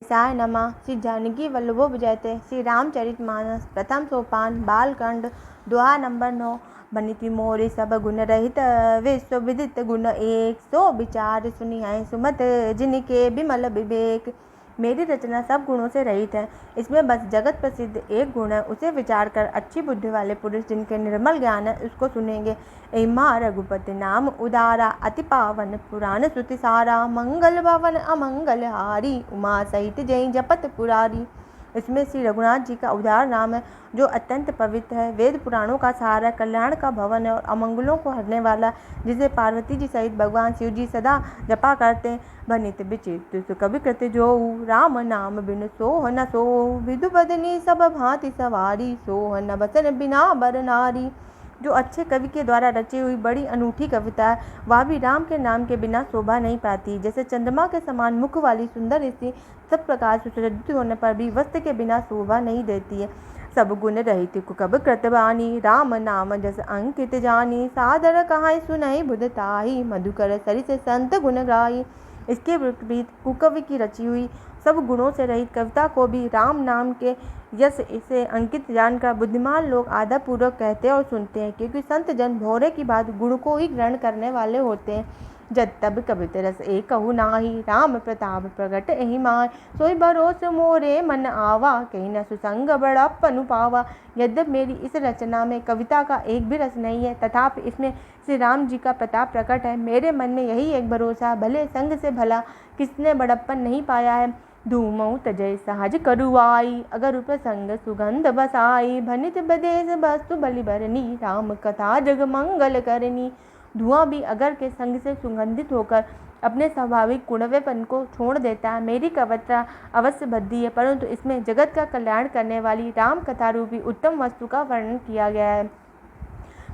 साय नमः। श्री जानकी वल्लभो विजयते। श्री रामचरितमानस प्रथम सोपान बालकांड दोहा नंबर 9। बनिति मोरे सब गुण रहित विश्व विदित गुण एक, सो विचार सुनिए सुमत जिनके विमल विवेक। मेरी रचना सब गुणों से रहित है, इसमें बस जगत प्रसिद्ध एक गुण है, उसे विचार कर अच्छी बुद्धि वाले पुरुष जिनके निर्मल ज्ञान है उसको सुनेंगे। एमा रघुपति नाम उदारा, अति पावन पुराण श्रुति सारा, मंगल भवन अमंगल हारी, उमा सहित जय जपत पुरारी। इसमें श्री रघुनाथ जी का उदार नाम है जो अत्यंत पवित्र है, वेद पुराणों का सहारा, कल्याण का भवन है और अमंगलों को हरने वाला, जिसे पार्वती जी सहित भगवान शिव जी सदा जपा करते हैं। बनित विचित्र कवि कृत जोऊ, राम नाम बिन सोह न सोऊ, विधु बदनी सब भांति सवारी, सोह न बसन बिना बर नारी। जो अच्छे कवि के द्वारा रची हुई बड़ी अनूठी कविता है, वह भी राम के नाम के बिना शोभा नहीं पाती। जैसे चंद्रमा के समान मुख वाली सुंदर स्त्री सब प्रकार से सुसज्जित होने पर भी वस्त्र के बिना शोभा नहीं देती है। सब गुण रहित कुकब कृतवानी, राम नाम जस अंकित जानी, सादर कहाई सुनई बुधताही, मधुकर सरिस संत गुण गाई। इसके विपरीत कुकवि की रची हुई सब गुणों से रहित कविता को भी राम नाम के यश से अंकित जानकर बुद्धिमान लोग आदर पूर्वक कहते और सुनते हैं, क्योंकि संत जन भौरे की बात गुण को ही ग्रहण करने वाले होते हैं। जब तब कवित रस एक कहु नाही, राम प्रताप प्रगट एहि माय, सोई भरोस मोरे मन आवा, कहीं न सुसंग बड़प्पन पावा। यद्यप मेरी इस रचना में कविता का एक भी रस नहीं है, तथापि इसमें श्री राम जी का प्रताप प्रकट है। मेरे मन में यही एक भरोसा, भले संग से भला किसने बड़प्पन नहीं पाया है। धूमऊ तजय सहज करुआई, अगर रूप संग सुगंध बसाई, भनित बदेश वस्तु बलि बरनी, राम कथा जग मंगल करनी। धुआं भी अगर के संग से सुगंधित होकर अपने स्वाभाविक कुणवेपन को छोड़ देता है। मेरी कविता अवश्य भद्दी है, परंतु इसमें जगत का कल्याण करने वाली राम कथा रूपी उत्तम वस्तु का वर्णन किया गया है।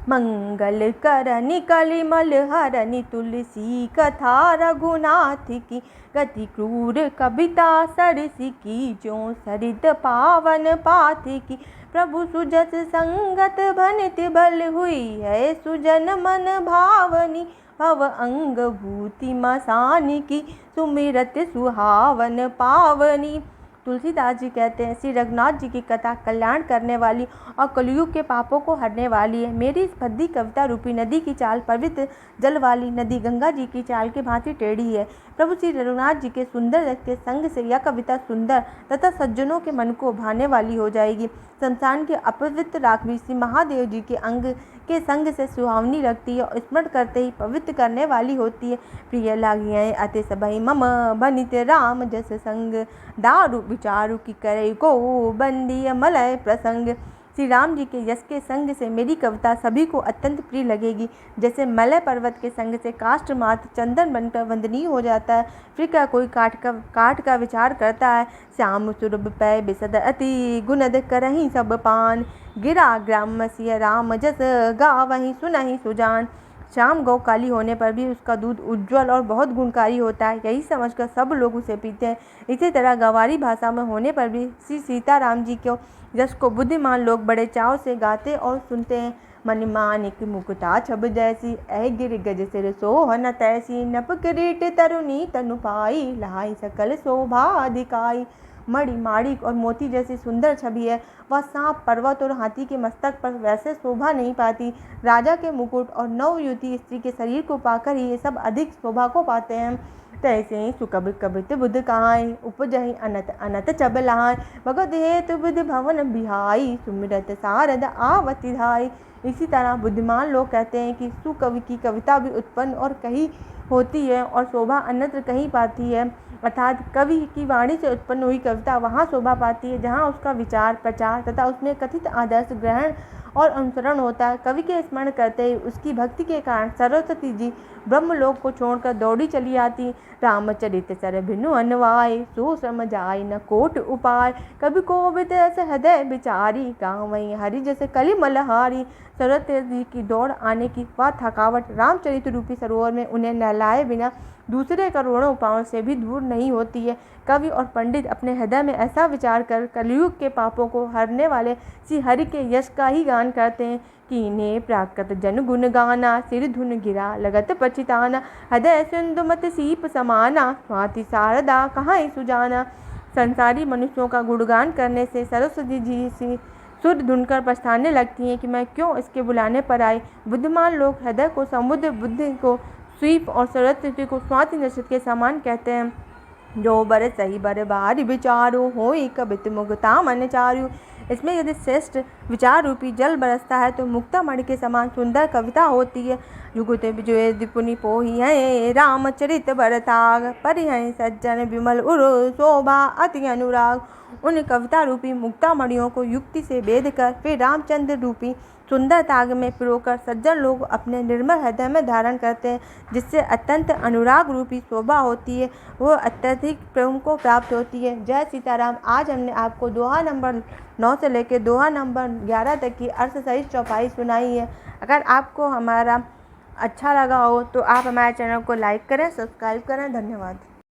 मंगल करनी कलिमल हरनी, तुलसी कथा रघुनाथ की, गति क्रूर कविता सरसी की, जो सरित पावन पाथी की। प्रभु सुजस संगत भनित बल हुई है, सुजन मन भावनी, भव अंग भूति मसानी की, सुमिरत सुहावन पावनी। तुलसीदास जी कहते हैं, श्री रघुनाथ जी की कथा कल्याण करने वाली और कलयुग के पापों को हरने वाली है। मेरी इस भद्दी कविता रूपी नदी की चाल पवित्र जल वाली नदी गंगा जी की चाल के भांति टेढ़ी है। प्रभु श्री रघुनाथ जी के सुंदर रस के संग से यह कविता सुंदर तथा सज्जनों के मन को भाने वाली हो जाएगी। संसार के अपवित्र राघवी श्री महादेव जी के अंग के संग से सुहावनी लगती है और स्मरण करते ही पवित्र करने वाली होती है। प्रिय लागिए अति सबई मम, बनित राम जस संग, दारु विचारु की करे को बंदी मलय प्रसंग। श्री राम जी के यश के संग से मेरी कविता सभी को अत्यंत प्रिय लगेगी। जैसे मलय पर्वत के संग से काष्ठ मात्र चंदन बनकर वंदनीय हो जाता है, फिर क्या कोई काठ का विचार करता है। श्याम सुरभ पै बिसद अति, गुणद करही सब पान, गिरा ग्राम सिय राम जस, गावहीं सुनहि सुजान। श्याम गौ काली होने पर भी उसका दूध उज्ज्वल और बहुत गुणकारी होता है, यही समझकर सब लोग उसे पीते हैं। इसी तरह गंवारी भाषा में होने पर भी श्री सीताराम जी को यश को बुद्धिमान लोग बड़े चाव से गाते और सुनते हैं। मन मानिक मुकुता छब जैसी, ऐ गिर गज सिर सोह न तैसी, नप किरीट तरुणी तनु पाई, लहाई सकल शोभा अधिकाई। मणि माणिक और मोती जैसी सुंदर छवि है, वह सांप पर्वत और हाथी के मस्तक पर वैसे शोभा नहीं पाती। राजा के मुकुट और नवयुवती स्त्री के शरीर को पाकर ही ये सब अधिक शोभा को पाते हैं। तैसे ही सुकब कबित बुध कहाई, उपजहि अनत अनत चब लहाय, भगत हेतु बुध भवन बिहाई, सुमिरत सारद आवति धाई। इसी तरह बुद्धिमान लोग कहते हैं कि सुकवि की कविता भी उत्पन्न और कही होती है और शोभा अन्यत्र कहीं पाती है, अर्थात कवि की वाणी से उत्पन्न हुई कविता वहाँ शोभा पाती है जहाँ उसका विचार प्रचार तथा उसमें कथित आदर्श ग्रहण और अनुसरण होता है। कवि के स्मरण करते ही उसकी भक्ति के कारण सरस्वती जी ब्रह्मलोक को छोड़कर दौड़ी चली आती। रामचरित सर भिनु अनवाय, सो समझाय न कोट उपाय, कवि कोविद ऐसे हृदय विचारी, गाँवई हरि जैसे कली मलहारी। सरस्वती जी की दौड़ आने की वह थकावट रामचरित रूपी सरोवर में उन्हें नहलाए बिना दूसरे करोड़ों उपायों से भी दूर नहीं होती है। कवि और पंडित अपने हृदय में ऐसा विचार कर कलयुग के पापों को हरने वाले श्री हरि के यश का ही गान करते हैं। कीने प्राकृत जन गुण गाना, सिर धुन गिरा लगत पछिताना, हृदय सिंधु मत सीप समाना, स्वाति शारदा कहाँ सुजाना। संसारी मनुष्यों का गुणगान करने से सरस्वती जी सी सुर ढूंढकर पछताने लगती हैं कि मैं क्यों इसके बुलाने पर आई। बुद्धिमान लोग हृदय को समुद्र, बुद्धि को स्वीप और सरस्वती को स्वाति नक्षत्र के समान कहते हैं। जो बर सही बर बारी विचारो होई कबित मुक्ता मन चारु। इसमें यदि श्रेष्ठ विचार रूपी जल बरसता है तो मुक्ता मणि के समान सुंदर कविता होती है। जुगुत विजय दिपुनि पोही है रामचरित बरताग, परि हैं सज्जन विमल उरु शोभा अति अनुराग। उन कविता रूपी मुक्ता मणियों को युक्ति से वेद कर फिर रामचंद्र रूपी सुंदर ताग में पिरोकर सज्जन लोग अपने निर्मल हृदय में धारण करते हैं, जिससे अत्यंत अनुराग रूपी शोभा होती है, वो अत्यधिक प्रेम को प्राप्त होती है। जय सीताराम। आज हमने आपको दोहा नंबर 9 से लेकर दोहा नंबर 11 तक की अर्थ सहित चौपाई सुनाई है। अगर आपको हमारा अच्छा लगा हो तो आप हमारे चैनल को लाइक करें, सब्सक्राइब करें। धन्यवाद।